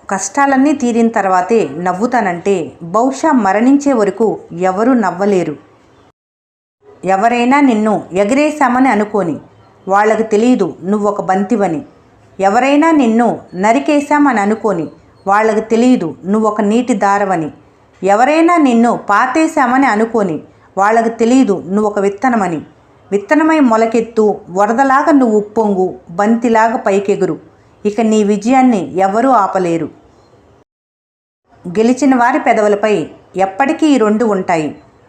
కష్టాలన్నీ తీరిన తర్వాతే నవ్వుతానంటే బహుశా మరణించే వరకు ఎవరూ నవ్వలేరు. ఎవరైనా నిన్ను ఎగరేశామని అనుకోని వాళ్ళకి తెలియదు నువ్వొక బంతివని. ఎవరైనా నిన్ను నరికేశామని అనుకోని వాళ్ళకి తెలియదు నువ్వొక నీటి దారవని. ఎవరైనా నిన్ను పాతేశామని అనుకోని వాళ్ళకి తెలియదు నువ్వొక విత్తనమని. విత్తనమై మొలకెత్తు, వరదలాగా నువ్వు ఉప్పొంగు, బంతిలాగా పైకెగురు. ఇక నీ విజయాన్ని ఎవరూ ఆపలేరు. గెలిచిన వారి పెదవులపై ఎప్పటికీ ఈ రెండు ఉంటాయి.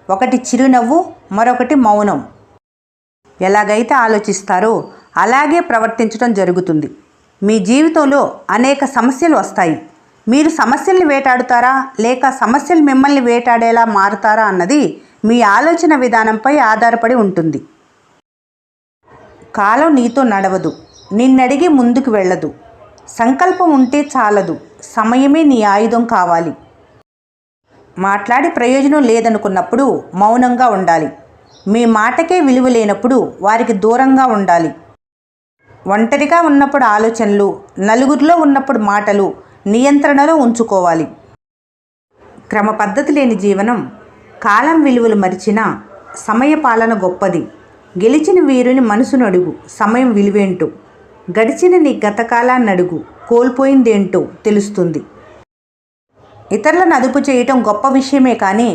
ఒకటి చిరునవ్వు, మరొకటి మౌనం. ఎలాగైతే ఆలోచిస్తారో అలాగే ప్రవర్తించడం జరుగుతుంది. మీ జీవితంలో అనేక సమస్యలు వస్తాయి. మీరు సమస్యల్ని వేటాడుతారా లేక సమస్యలు మిమ్మల్ని వేటాడేలా మారుతారా అన్నది మీ ఆలోచన విధానంపై ఆధారపడి ఉంటుంది. కాలం నీతో నడవదు, నిన్నడిగి ముందుకు వెళ్ళదు. సంకల్పం ఉంటే చాలదు, సమయమే నీ ఆయుధం కావాలి. మాట్లాడి ప్రయోజనం లేదనుకున్నప్పుడు మౌనంగా ఉండాలి. మీ మాటకే విలువ లేనప్పుడు వారికి దూరంగా ఉండాలి. ఒంటరిగా ఉన్నప్పుడు ఆలోచనలు, నలుగురిలో ఉన్నప్పుడు మాటలు నియంత్రణలో ఉంచుకోవాలి. క్రమ పద్ధతి లేని జీవనం కాలం విలువలు మరిచిన సమయపాలన గొప్పది. గెలిచిన వీరుని మనసును అడుగు, సమయం విలువేంటో. గడిచిన నీ గతకాలాన్ని అడుగు, కోల్పోయిందేంటో తెలుస్తుంది. ఇతరులను అదుపు చేయటం గొప్ప విషయమే కానీ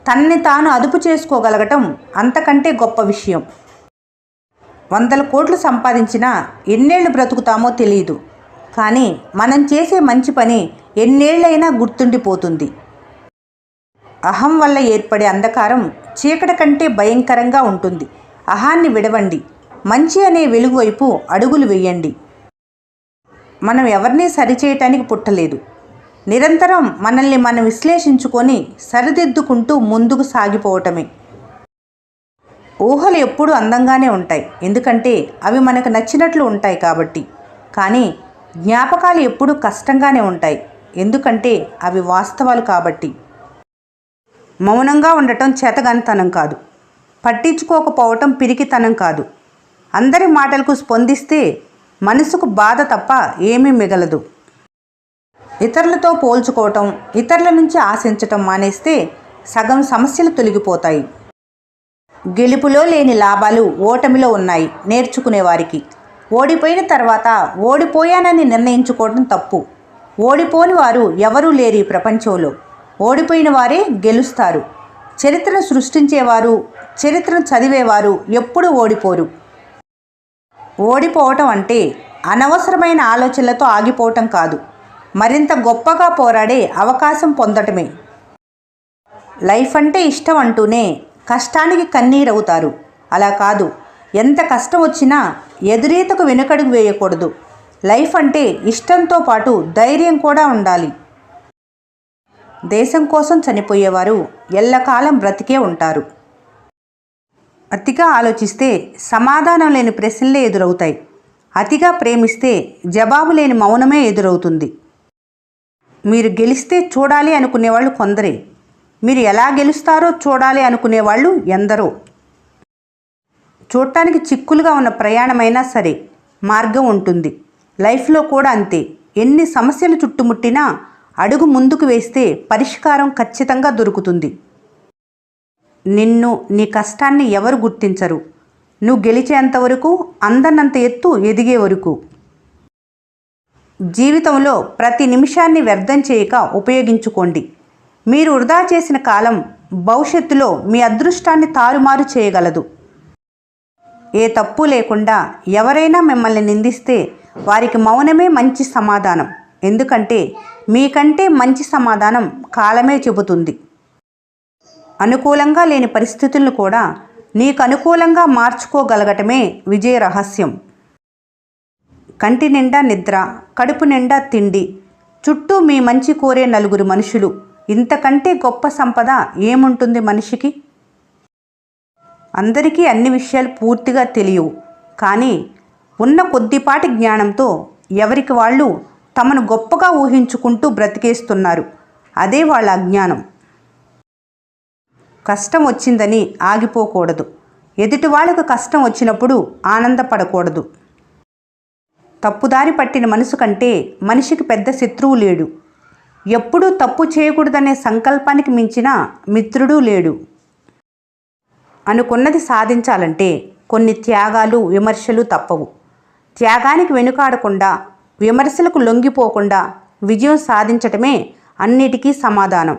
తనని తాను అదుపు చేసుకోగలగటం అంతకంటే గొప్ప విషయం. 100 కోట్లు సంపాదించినా ఎన్నేళ్ళు బ్రతుకుతామో తెలియదు. కానీ మనం చేసే మంచి పని ఎన్నేళ్ళైనా గుర్తుండిపోతుంది. అహం వల్ల ఏర్పడే అంధకారం చీకటి కంటే భయంకరంగా ఉంటుంది. అహాన్ని విడవండి, మంచి అనే వెలుగు వైపు అడుగులు వేయండి. మనం ఎవరినీ సరిచేయటానికి పుట్టలేదు. నిరంతరం మనల్ని మనం విశ్లేషించుకొని సరిదిద్దుకుంటూ ముందుకు సాగిపోవటమే. ఊహలు ఎప్పుడూ అందంగానే ఉంటాయి, ఎందుకంటే అవి మనకు నచ్చినట్లు ఉంటాయి కాబట్టి. కానీ జ్ఞాపకాలు ఎప్పుడూ కష్టంగానే ఉంటాయి, ఎందుకంటే అవి వాస్తవాలు కాబట్టి. మౌనంగా ఉండటం చేతగానితనం కాదు, పట్టించుకోకపోవటం పిరికితనం కాదు. అందరి మాటలకు స్పందిస్తే మనసుకు బాధ తప్ప ఏమీ మిగలదు. ఇతరులతో పోల్చుకోవటం, ఇతరుల నుంచి ఆశించటం మానేస్తే సగం సమస్యలు తొలగిపోతాయి. గెలుపులో లేని లాభాలు ఓటమిలో ఉన్నాయి నేర్చుకునేవారికి. ఓడిపోయిన తర్వాత ఓడిపోయానని నిర్ణయించుకోవడం తప్పు. ఓడిపోని వారు ఎవరూ లేరు ఈ ప్రపంచంలో. ఓడిపోయిన వారే గెలుస్తారు. చరిత్రను సృష్టించేవారు, చరిత్రను చదివేవారు ఎప్పుడూ ఓడిపోరు. ఓడిపోవటం అంటే అనవసరమైన ఆలోచనలతో ఆగిపోవటం కాదు, మరింత గొప్పగా పోరాడే అవకాశం పొందటమే. లైఫ్ అంటే ఇష్టం అంటూనే కష్టానికి కన్నీరవుతారు. అలా కాదు, ఎంత కష్టం వచ్చినా ఎదురీతకు వెనుకడుగు వేయకూడదు. లైఫ్ అంటే ఇష్టంతో పాటు ధైర్యం కూడా ఉండాలి. దేశం కోసం చనిపోయేవారు ఎల్లకాలం బ్రతికే ఉంటారు. అతిగా ఆలోచిస్తే సమాధానం లేని ప్రశ్నలే ఎదురవుతాయి. అతిగా ప్రేమిస్తే జవాబు లేని మౌనమే ఎదురవుతుంది. మీరు గెలిస్తే చూడాలి అనుకునేవాళ్ళు కొందరే, మీరు ఎలా గెలుస్తారో చూడాలి అనుకునేవాళ్ళు ఎందరో. చూడటానికి చిక్కులుగా ఉన్న ప్రయాణమైనా సరే మార్గం ఉంటుంది. లైఫ్లో కూడా అంతే. ఎన్ని సమస్యలు చుట్టుముట్టినా అడుగు ముందుకు వేస్తే పరిష్కారం ఖచ్చితంగా దొరుకుతుంది. నిన్ను, నీ కష్టాన్ని ఎవరు గుర్తించరు. నువ్వు గెలిచేంతవరకు, అందనంత ఎత్తు ఎదిగే వరకు. జీవితంలో ప్రతి నిమిషాన్ని వ్యర్థం చేయక ఉపయోగించుకోండి. మీరు వృధా చేసిన కాలం భవిష్యత్తులో మీ అదృష్టాన్ని తారుమారు చేయగలదు. ఏ తప్పు లేకుండా ఎవరైనా మిమ్మల్ని నిందిస్తే వారికి మౌనమే మంచి సమాధానం. ఎందుకంటే మీకంటే మంచి సమాధానం కాలమే చెబుతుంది. అనుకూలంగా లేని పరిస్థితులను కూడా నీకు అనుకూలంగా మార్చుకోగలగటమే విజయ రహస్యం. కంటి నిండా నిద్ర, కడుపు నిండా తిండి, చుట్టూ మీ మంచి కోరే నలుగురు మనుషులు, ఇంతకంటే గొప్ప సంపద ఏముంటుంది మనిషికి? అందరికీ అన్ని విషయాలు పూర్తిగా తెలియవు, కానీ ఉన్న కొద్దిపాటి జ్ఞానంతో ఎవరికి వాళ్ళు తమను గొప్పగా ఊహించుకుంటూ బ్రతికేస్తున్నారు. అదే వాళ్ళ అజ్ఞానం. కష్టం వచ్చిందని ఆగిపోకూడదు. ఎదుటి వాళ్ళకు కష్టం వచ్చినప్పుడు ఆనందపడకూడదు. తప్పుదారి పట్టిన మనసు కంటే మనిషికి పెద్ద శత్రువు లేడు. ఎప్పుడూ తప్పు చేయకూడదనే సంకల్పానికి మించిన మిత్రుడు లేడు. అనుకున్నది సాధించాలంటే కొన్ని త్యాగాలు, విమర్శలు తప్పవు. త్యాగానికి వెనుకాడకుండా, విమర్శలకు లొంగిపోకుండా విజయం సాధించటమే అన్నిటికీ సమాధానం.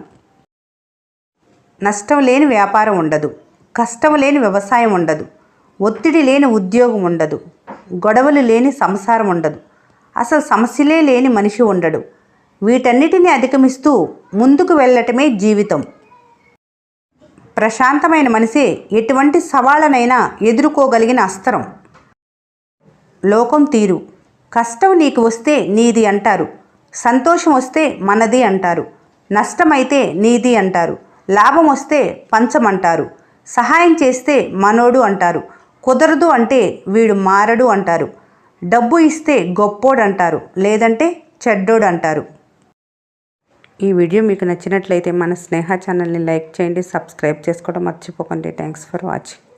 నష్టం లేని వ్యాపారం ఉండదు, కష్టం లేని వ్యవసాయం ఉండదు, ఒత్తిడి లేని ఉద్యోగం ఉండదు, గొడవలు లేని సంసారం ఉండదు, అసలు సమస్యలే లేని మనిషి ఉండడు. వీటన్నిటిని అధిగమిస్తూ ముందుకు వెళ్ళటమే జీవితం. ప్రశాంతమైన మనసే ఎటువంటి సవాళ్ళనైనా ఎదుర్కోగలిగిన అస్త్రం. లోకం తీరు. కష్టం నీకు వస్తే నీది అంటారు, సంతోషం వస్తే మనది అంటారు, నష్టమైతే నీది అంటారు, లాభం వస్తే పంచమంటారు, సహాయం చేస్తే మనోడు అంటారు, కుదరదు అంటే వీడు మారడు అంటారు, డబ్బు ఇస్తే గొప్పోడు అంటారు, లేదంటే చెడ్డోడు అంటారు. ఈ వీడియో మీకు నచ్చినట్లయితే మన స్నేహ ఛానల్ని లైక్ చేయండి, సబ్స్క్రైబ్ చేసుకోవడం మర్చిపోకండి. Thanks for watching.